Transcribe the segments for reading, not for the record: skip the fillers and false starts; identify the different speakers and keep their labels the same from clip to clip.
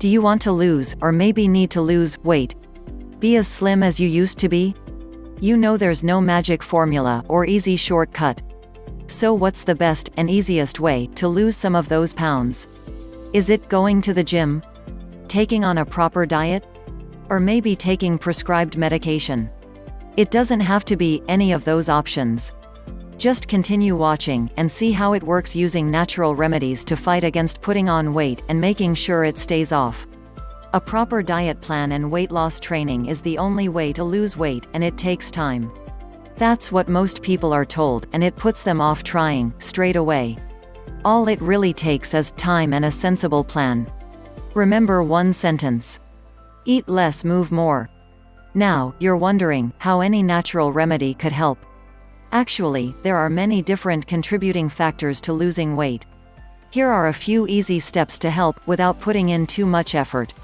Speaker 1: Do you want to lose, or maybe need to lose, weight? Be as slim as you used to be? You know there's no magic formula or easy shortcut. So what's the best and easiest way to lose some of those pounds? Is it going to the gym? Taking on a proper diet? Or maybe taking prescribed medication? It doesn't have to be any of those options. Just continue watching and see how it works using natural remedies to fight against putting on weight and making sure it stays off. A proper diet plan and weight loss training is the only way to lose weight, and it takes time. That's what most people are told, and it puts them off trying straight away. All it really takes is time and a sensible plan. Remember one sentence: eat less, move more. Now, you're wondering how any natural remedy could help. Actually, there are many different contributing factors to losing weight. Here are a few easy steps to help without putting in too much effort.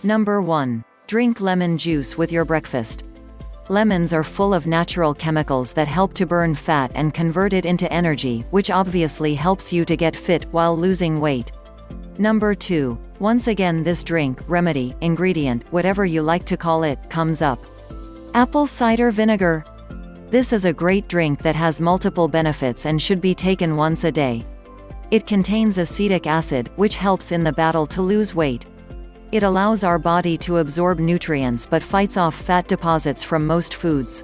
Speaker 1: Number 1. Drink lemon juice with your breakfast. Lemons are full of natural chemicals that help to burn fat and convert it into energy, which obviously helps you to get fit while losing weight. Number 2. Once again, this drink, remedy, ingredient, whatever you like to call it, comes up. Apple cider vinegar. This is a great drink that has multiple benefits and should be taken once a day. It contains acetic acid, which helps in the battle to lose weight. It allows our body to absorb nutrients but fights off fat deposits from most foods.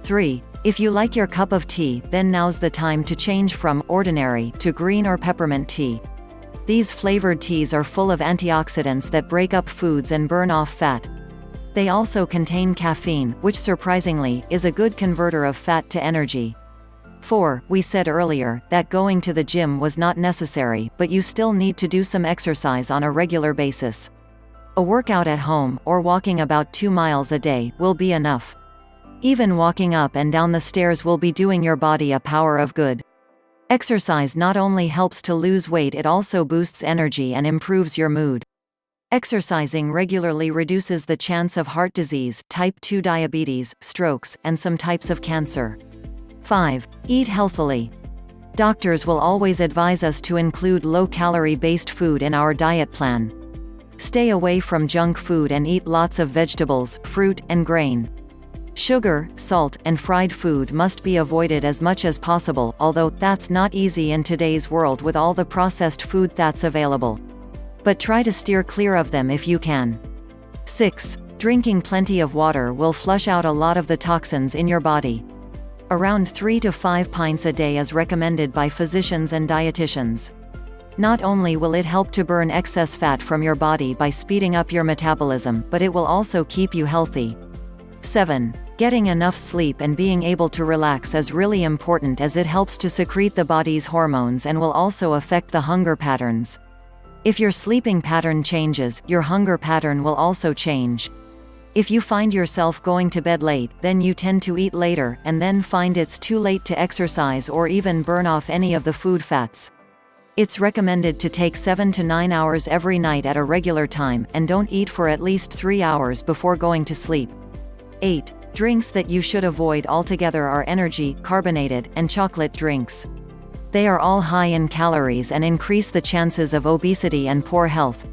Speaker 1: 3. If you like your cup of tea, then now's the time to change from ordinary to green or peppermint tea. These flavored teas are full of antioxidants that break up foods and burn off fat. They also contain caffeine, which surprisingly, is a good converter of fat to energy. 4. We said earlier that going to the gym was not necessary, but you still need to do some exercise on a regular basis. A workout at home, or walking about 2 miles a day, will be enough. Even walking up and down the stairs will be doing your body a power of good. Exercise not only helps to lose weight, it also boosts energy and improves your mood. Exercising regularly reduces the chance of heart disease, type 2 diabetes, strokes, and some types of cancer. 5. Eat healthily. Doctors will always advise us to include low-calorie-based food in our diet plan. Stay away from junk food and eat lots of vegetables, fruit, and grain. Sugar, salt, and fried food must be avoided as much as possible, although that's not easy in today's world with all the processed food that's available. But try to steer clear of them if you can. 6. Drinking plenty of water will flush out a lot of the toxins in your body. Around 3 to 5 pints a day is recommended by physicians and dietitians. Not only will it help to burn excess fat from your body by speeding up your metabolism, but it will also keep you healthy. 7. Getting enough sleep and being able to relax is really important, as it helps to secrete the body's hormones and will also affect the hunger patterns. If your sleeping pattern changes, your hunger pattern will also change. If you find yourself going to bed late, then you tend to eat later, and then find it's too late to exercise or even burn off any of the food fats. It's recommended to take 7 to 9 hours every night at a regular time, and don't eat for at least 3 hours before going to sleep. 8. Drinks that you should avoid altogether are energy, carbonated, and chocolate drinks. They are all high in calories and increase the chances of obesity and poor health.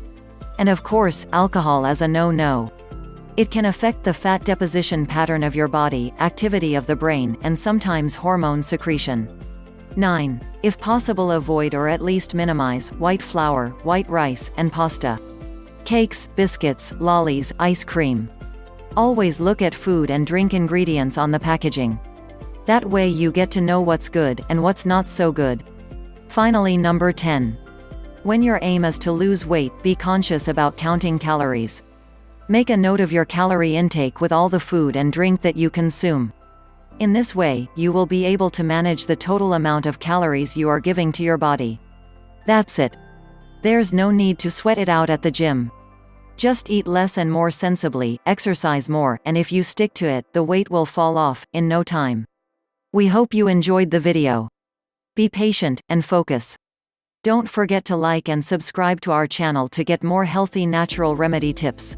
Speaker 1: And of course, alcohol is a no-no. It can affect the fat deposition pattern of your body, activity of the brain, and sometimes hormone secretion. 9. If possible, avoid or at least minimize white flour, white rice, and pasta. Cakes, biscuits, lollies, ice cream. Always look at food and drink ingredients on the packaging. That way you get to know what's good and what's not so good. Finally, number 10. When your aim is to lose weight, be conscious about counting calories. Make a note of your calorie intake with all the food and drink that you consume. In this way, you will be able to manage the total amount of calories you are giving to your body. That's it. There's no need to sweat it out at the gym. Just eat less and more sensibly, exercise more, and if you stick to it, the weight will fall off in no time. We hope you enjoyed the video. Be patient and focus. Don't forget to like and subscribe to our channel to get more healthy natural remedy tips.